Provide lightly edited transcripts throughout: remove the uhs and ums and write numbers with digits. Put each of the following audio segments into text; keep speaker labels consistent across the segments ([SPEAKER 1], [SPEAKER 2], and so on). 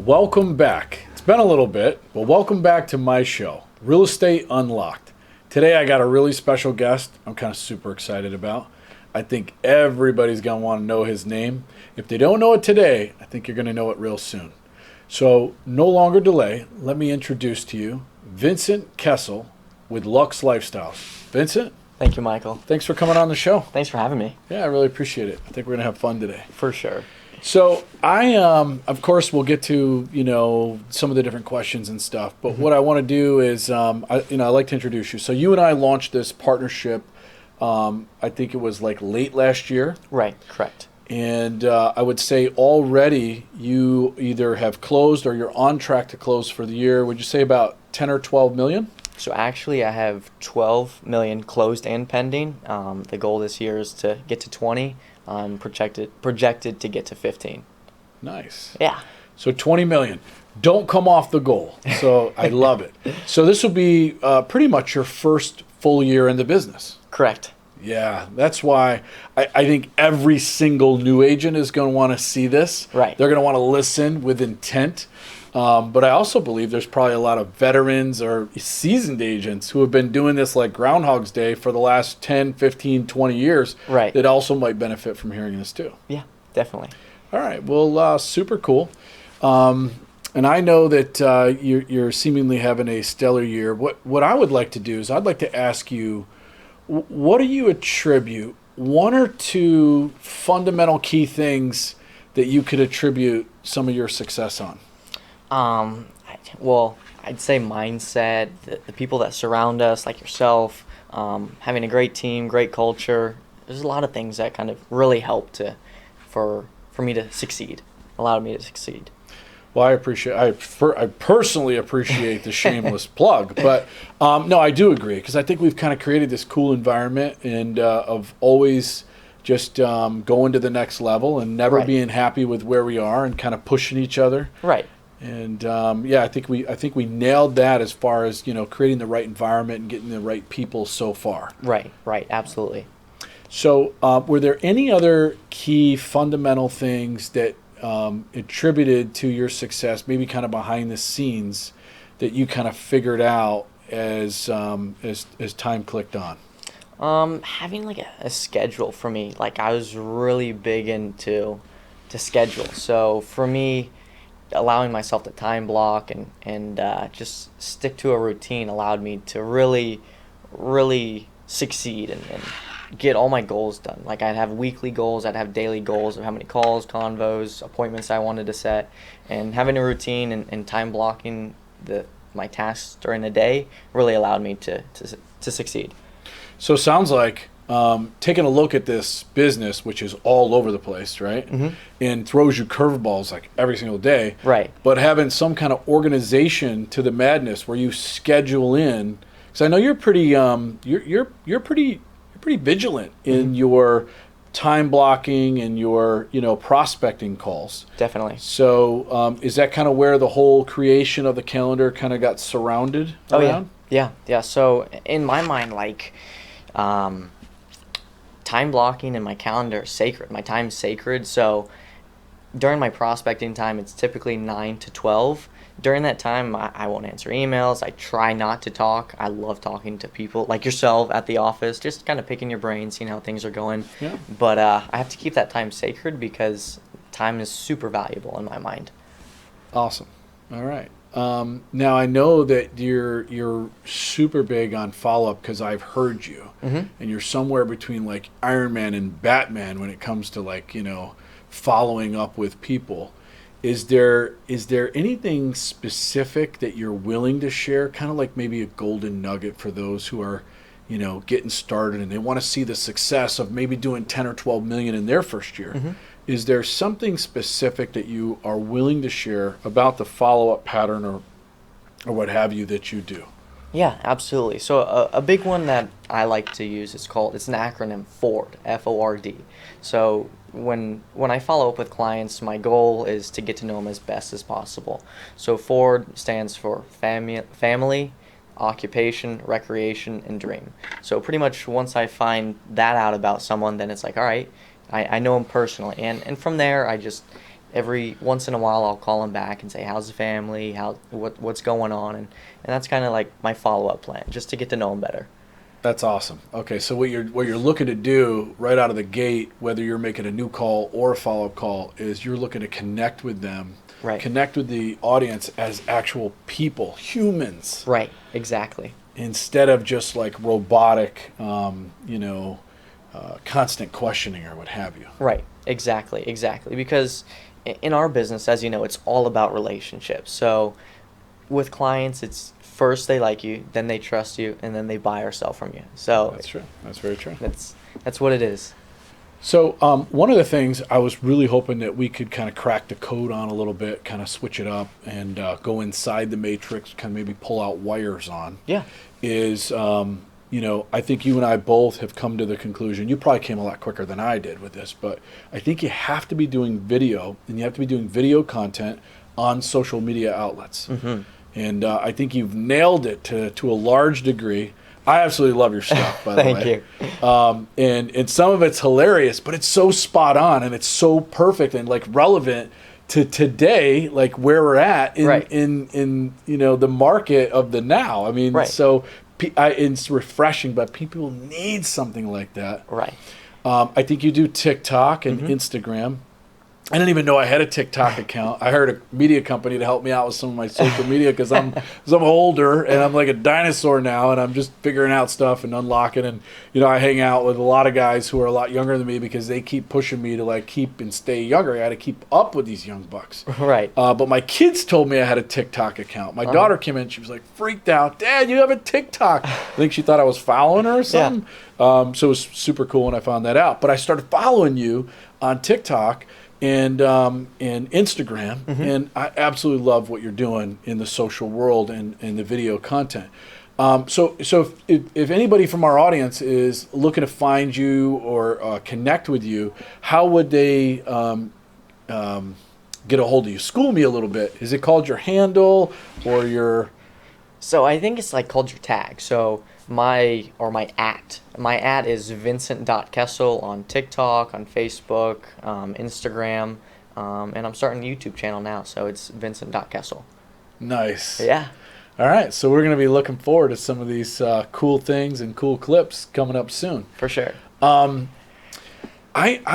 [SPEAKER 1] welcome back. It's been a little bit, but welcome back to my show, Real Estate Unlocked. Today I got a really special guest I'm kind of super excited about. I think everybody's going to want to know his name. If they don't know it today, I think you're going to know it real soon. So no longer delay, let me introduce to you Vincent Kessel with Lux Lifestyles. Vincent?
[SPEAKER 2] Thank you, Michael.
[SPEAKER 1] Thanks for coming on the show.
[SPEAKER 2] Thanks for having me.
[SPEAKER 1] Yeah, I really appreciate it. I think we're going to have fun today.
[SPEAKER 2] For sure.
[SPEAKER 1] So I, of course, we'll get to, some of the different questions and stuff. But what I want to do is, I'd like to introduce you. So you and I launched this partnership, I think it was like late last year.
[SPEAKER 2] Right, correct.
[SPEAKER 1] And I would say already you either have closed or you're on track to close for the year. Would you say about 10 or 12 million?
[SPEAKER 2] So actually I have 12 million closed and pending. The goal this year is to get to 20. Projected to get to 15.
[SPEAKER 1] Nice.
[SPEAKER 2] Yeah.
[SPEAKER 1] So 20 million. Don't come off the goal. So I love it. So this will be pretty much your first full year in the business.
[SPEAKER 2] Correct.
[SPEAKER 1] Yeah, that's why I think every single new agent is going to want to see this.
[SPEAKER 2] Right.
[SPEAKER 1] They're going to want to listen with intent. But I also believe there's probably a lot of veterans or seasoned agents who have been doing this like Groundhog's Day for the last 10, 15, 20 years.
[SPEAKER 2] Right.
[SPEAKER 1] That also might benefit from hearing this too.
[SPEAKER 2] Yeah, definitely.
[SPEAKER 1] All right. Well, super cool. And I know that you're seemingly having a stellar year. What I would like to do is I'd like to ask you, what do you attribute one or two fundamental key things that you could attribute some of your success on?
[SPEAKER 2] Well, I'd say mindset, the people that surround us, like yourself, having a great team, great culture. There's a lot of things that kind of really help for me to succeed, allowed me to succeed.
[SPEAKER 1] Well, I personally appreciate the shameless plug, but no, I do agree because I think we've kind of created this cool environment and of always just going to the next level and never
[SPEAKER 2] Right.
[SPEAKER 1] being happy with where we are and kind of pushing each other.
[SPEAKER 2] Right.
[SPEAKER 1] And I think we nailed that as far as creating the right environment and getting the right people so far.
[SPEAKER 2] Right. Absolutely.
[SPEAKER 1] So, were there any other key fundamental things that attributed to your success, maybe kind of behind the scenes, that you kind of figured out as time clicked on?
[SPEAKER 2] Having like a schedule for me, like I was really big into schedule. So for me, allowing myself to time block and just stick to a routine allowed me to really succeed and get all my goals done. Like I'd have weekly goals, I'd have daily goals of how many calls, convos, appointments I wanted to set, and having a routine and time blocking my tasks during the day really allowed me to succeed.
[SPEAKER 1] So it sounds like taking a look at this business, which is all over the place, right?
[SPEAKER 2] Mm-hmm.
[SPEAKER 1] And throws you curveballs like every single day.
[SPEAKER 2] Right.
[SPEAKER 1] But having some kind of organization to the madness where you schedule in, because I know you're pretty you're pretty vigilant in your time blocking and your prospecting calls.
[SPEAKER 2] Definitely.
[SPEAKER 1] So is that kind of where the whole creation of the calendar kind of got surrounded around?
[SPEAKER 2] Yeah. So in my mind, like time blocking in my calendar is sacred. My time's sacred. So during my prospecting time, it's typically 9 to 12. During that time, I won't answer emails. I try not to talk. I love talking to people like yourself at the office, just kind of picking your brain, seeing how things are going.
[SPEAKER 1] Yeah.
[SPEAKER 2] But I have to keep that time sacred because time is super valuable in my mind.
[SPEAKER 1] Awesome. All right. Now I know that you're super big on follow-up because I've heard you, and you're somewhere between like Iron Man and Batman when it comes to like following up with people. Is there anything specific that you're willing to share, kind of like maybe a golden nugget for those who are getting started and they want to see the success of maybe doing 10 or 12 million in their first year?
[SPEAKER 2] Mm-hmm.
[SPEAKER 1] Is there something specific that you are willing to share about the follow-up pattern or what have you that you do?
[SPEAKER 2] Yeah, absolutely. So a big one that I like to use it's an acronym FORD, F-O-R-D. So when I follow up with clients, my goal is to get to know them as best as possible. So FORD stands for family, occupation, recreation, and dream. So pretty much once I find that out about someone, then it's like, all right, I know them personally. And from there, I just every once in a while I'll call them back and say, how's the family, what's going on, and that's kind of like my follow-up plan, just to get to know them better.
[SPEAKER 1] That's awesome. Okay, so what you're looking to do right out of the gate, whether you're making a new call or a follow-up call, is you're looking to connect with them,
[SPEAKER 2] Right.
[SPEAKER 1] connect with the audience as actual people, humans,
[SPEAKER 2] Right, exactly.
[SPEAKER 1] instead of just like robotic, constant questioning or what have you.
[SPEAKER 2] Right, exactly. Because in our business, as you know, it's all about relationships. So with clients, it's first they like you, then they trust you, and then they buy or sell from you. So
[SPEAKER 1] That's true. That's very true.
[SPEAKER 2] That's what it is.
[SPEAKER 1] So one of the things I was really hoping that we could kind of crack the code on a little bit, kind of switch it up and go inside the matrix, kind of maybe pull out wires on,
[SPEAKER 2] Yeah.
[SPEAKER 1] is, I think you and I both have come to the conclusion, you probably came a lot quicker than I did with this, but I think you have to be doing video, and you have to be doing video content on social media outlets.
[SPEAKER 2] Mm-hmm.
[SPEAKER 1] And I think you've nailed it to a large degree. I absolutely love your stuff, by the way.
[SPEAKER 2] Thank you.
[SPEAKER 1] And some of it's hilarious, but it's so spot on and it's so perfect and like relevant to today, like where we're at in the market of the now. I mean,
[SPEAKER 2] Right.
[SPEAKER 1] so it's refreshing, but people need something like that.
[SPEAKER 2] Right.
[SPEAKER 1] I think you do TikTok and
[SPEAKER 2] Mm-hmm.
[SPEAKER 1] Instagram. I didn't even know I had a TikTok account. I hired a media company to help me out with some of my social media because I'm older and I'm like a dinosaur now, and I'm just figuring out stuff and unlocking. And I hang out with a lot of guys who are a lot younger than me because they keep pushing me to like keep and stay younger. I got to keep up with these young bucks.
[SPEAKER 2] Right.
[SPEAKER 1] But my kids told me I had a TikTok account. My daughter came in, she was like freaked out. Dad, you have a TikTok. I think she thought I was following her or something. Yeah. So it was super cool when I found that out. But I started following you on TikTok and Instagram,
[SPEAKER 2] Mm-hmm.
[SPEAKER 1] and I absolutely love what you're doing in the social world and the video content. So if anybody from our audience is looking to find you or connect with you, how would they get a hold of you? School me a little bit. Is it called your handle or your...
[SPEAKER 2] So I think it's like called your tag. So my at is vincent.kessel on TikTok, on Facebook, Instagram, and I'm starting a YouTube channel now, so it's vincent.kessel.
[SPEAKER 1] Nice.
[SPEAKER 2] Yeah.
[SPEAKER 1] All right, so we're going to be looking forward to some of these cool things and cool clips coming up soon.
[SPEAKER 2] For sure.
[SPEAKER 1] I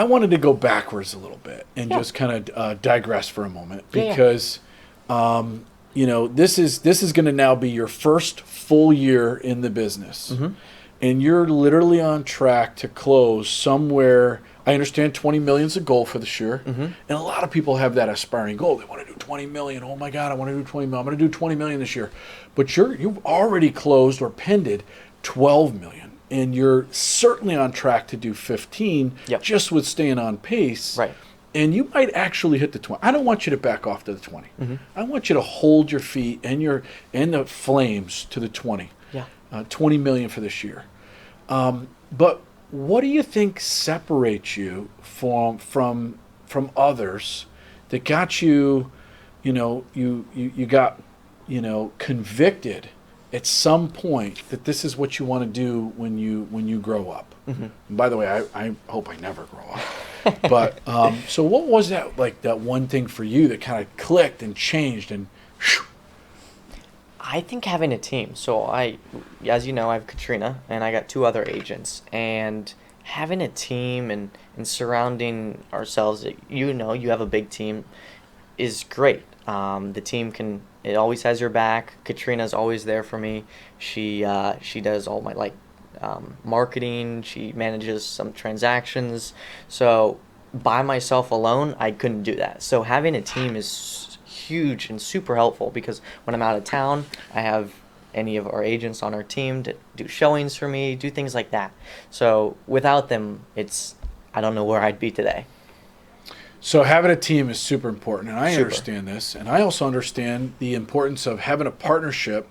[SPEAKER 1] wanted to go backwards a little bit and just kind of digress for a moment because this is going to now be your first full year in the business.
[SPEAKER 2] Mm-hmm.
[SPEAKER 1] And you're literally on track to close somewhere. I understand 20 million is a goal for this year.
[SPEAKER 2] Mm-hmm.
[SPEAKER 1] And a lot of people have that aspiring goal. They want to do 20 million. Oh my God, I want to do 20 million. I'm going to do 20 million this year. But you've already closed or pended 12 million. And you're certainly on track to do 15 just with staying on pace.
[SPEAKER 2] Right.
[SPEAKER 1] And you might actually hit the 20. I don't want you to back off to the 20.
[SPEAKER 2] Mm-hmm.
[SPEAKER 1] I want you to hold your feet and the flames to the 20.
[SPEAKER 2] Yeah.
[SPEAKER 1] 20 million for this year. But what do you think separates you from others that got you, you got, convicted at some point that this is what you want to do when you grow up?
[SPEAKER 2] Mm-hmm.
[SPEAKER 1] And by the way, I hope I never grow up. But so what was that, like that one thing for you that kind of clicked and changed and whew?
[SPEAKER 2] I think having a team. So as you know, I have Katrina and I got 2 other agents, and having a team and surrounding ourselves, you have a big team is great. The team it always has your back. Katrina's always there for me. She does all my marketing. She manages some transactions. So by myself alone, I couldn't do that. So having a team is huge and super helpful because when I'm out of town, I have any of our agents on our team to do showings for me, do things like that. So without them, I don't know where I'd be today.
[SPEAKER 1] So having a team is super important, and I
[SPEAKER 2] Super.
[SPEAKER 1] understand this, and I also understand the importance of having a partnership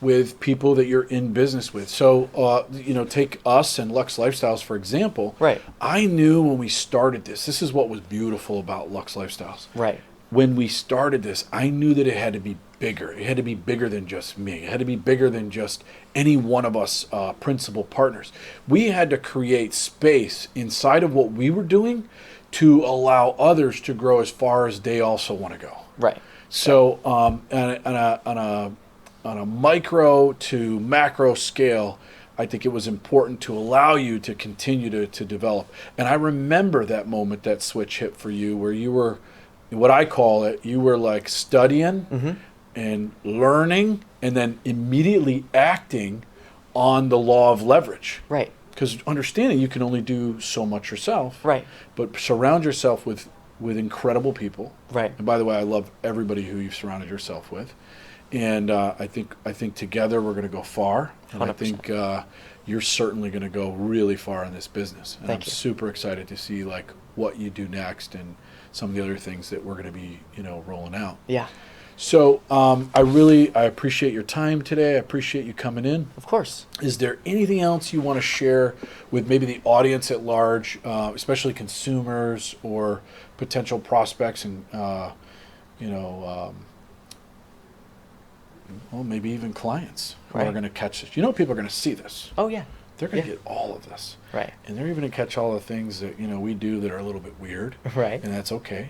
[SPEAKER 1] with people that you're in business with. So, take us and Lux Lifestyles, for example.
[SPEAKER 2] Right.
[SPEAKER 1] I knew when we started this is what was beautiful about Lux Lifestyles.
[SPEAKER 2] Right.
[SPEAKER 1] When we started this, I knew that it had to be bigger. It had to be bigger than just me. It had to be bigger than just any one of us principal partners. We had to create space inside of what we were doing to allow others to grow as far as they also want to go.
[SPEAKER 2] Right.
[SPEAKER 1] So on a micro to macro scale, I think it was important to allow you to continue to develop. And I remember that moment that switch hit for you where you were, what I call it, you were like studying and learning and then immediately acting on the law of leverage.
[SPEAKER 2] Right.
[SPEAKER 1] Because understanding you can only do so much yourself.
[SPEAKER 2] Right.
[SPEAKER 1] But surround yourself with incredible people.
[SPEAKER 2] Right.
[SPEAKER 1] And by the way, I love everybody who you've surrounded yourself with. And I think together we're going to go far. And
[SPEAKER 2] 100%.
[SPEAKER 1] I think you're certainly going to go really far in this business. And
[SPEAKER 2] Thank
[SPEAKER 1] I'm
[SPEAKER 2] you.
[SPEAKER 1] super excited to see like what you do next and some of the other things that we're going to be, rolling out.
[SPEAKER 2] Yeah.
[SPEAKER 1] So I appreciate your time today. I appreciate you coming in.
[SPEAKER 2] Of course.
[SPEAKER 1] Is there anything else you want to share with maybe the audience at large, especially consumers or potential prospects and, well, maybe even clients who are
[SPEAKER 2] Right.
[SPEAKER 1] going to catch this? People are going to see this.
[SPEAKER 2] Oh yeah.
[SPEAKER 1] They're going to
[SPEAKER 2] Yeah.
[SPEAKER 1] get all of this.
[SPEAKER 2] Right.
[SPEAKER 1] And they're even going to catch all the things that, we do that are a little bit weird.
[SPEAKER 2] Right.
[SPEAKER 1] And that's okay.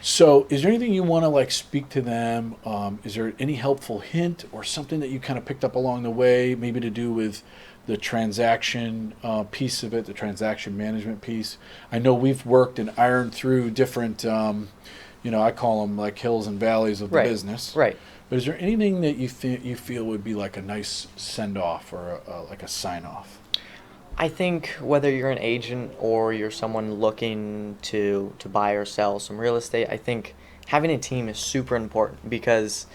[SPEAKER 1] So is there anything you want to like speak to them? Is there any helpful hint or something that you kind of picked up along the way, maybe to do with the transaction piece of it, the transaction management piece? I know we've worked and ironed through different, I call them like hills and valleys of the
[SPEAKER 2] Right.
[SPEAKER 1] business.
[SPEAKER 2] Right.
[SPEAKER 1] But is there anything that you feel would be like a nice send off or like a sign off?
[SPEAKER 2] I think whether you're an agent or you're someone looking to buy or sell some real estate, I think having a team is super important because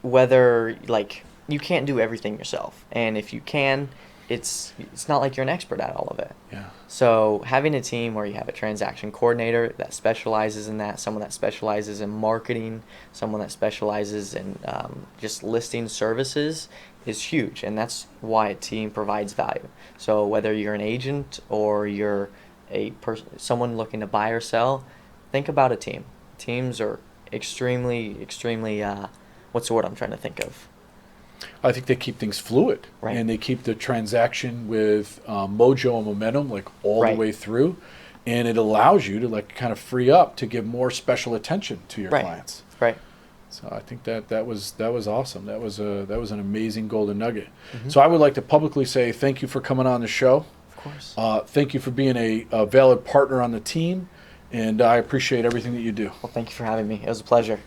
[SPEAKER 2] whether like you can't do everything yourself, and if you can, it's not like you're an expert at all of it.
[SPEAKER 1] Yeah.
[SPEAKER 2] So having a team where you have a transaction coordinator that specializes in that, someone that specializes in marketing, someone that specializes in just listing services is huge, and that's why a team provides value. So whether you're an agent or you're someone looking to buy or sell, think about a team. Teams are extremely, what's the word I'm trying to think of?
[SPEAKER 1] I think they keep things fluid,
[SPEAKER 2] Right.
[SPEAKER 1] and they keep the transaction with mojo and momentum like all
[SPEAKER 2] Right.
[SPEAKER 1] the way through, and it allows you to like kind of free up to give more special attention to your
[SPEAKER 2] Right.
[SPEAKER 1] clients.
[SPEAKER 2] Right.
[SPEAKER 1] So I think that was awesome. That was an amazing golden nugget. So I would like to publicly say thank you for coming on the show.
[SPEAKER 2] Of course.
[SPEAKER 1] Thank you for being a valid partner on the team, and I appreciate everything that you do.
[SPEAKER 2] Well, thank you for having me. It was a pleasure.